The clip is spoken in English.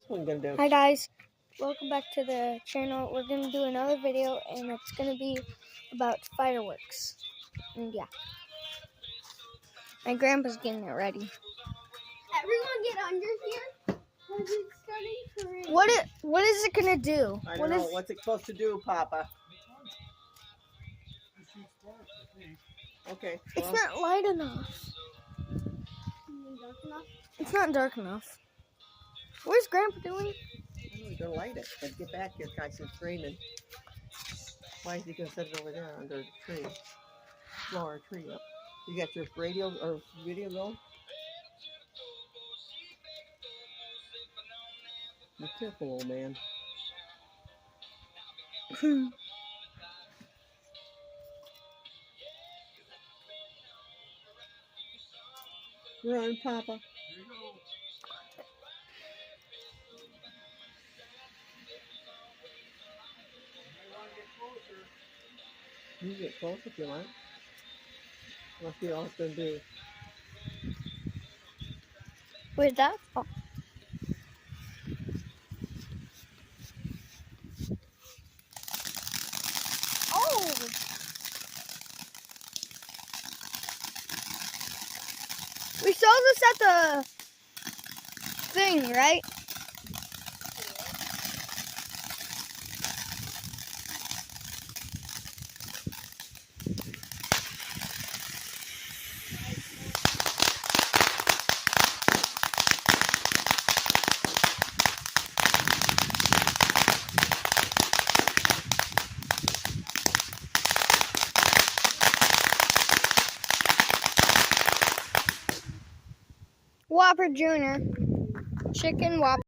What are you gonna do? Hi guys, welcome back to the channel. We're gonna do another video and it's gonna be about fireworks. And yeah, my grandpa's getting it ready. Everyone get under here because it's starting to rain. What is it gonna do? I don't know. What's it supposed to do, Papa? Okay. It's not light enough. Dark enough? It's not dark enough. Where's Grandpa doing? I know he's gonna light it, but get back here, guys. It's raining. Why is he gonna set it over there under the tree? Blow our tree up. You got your radio or video going? Be careful, old man. Run, Papa. You can get close if you like. Let's see all it's gonna do. Where's that? Oh. Oh! We saw this at the thing, right? Whopper Jr. Chicken Whopper.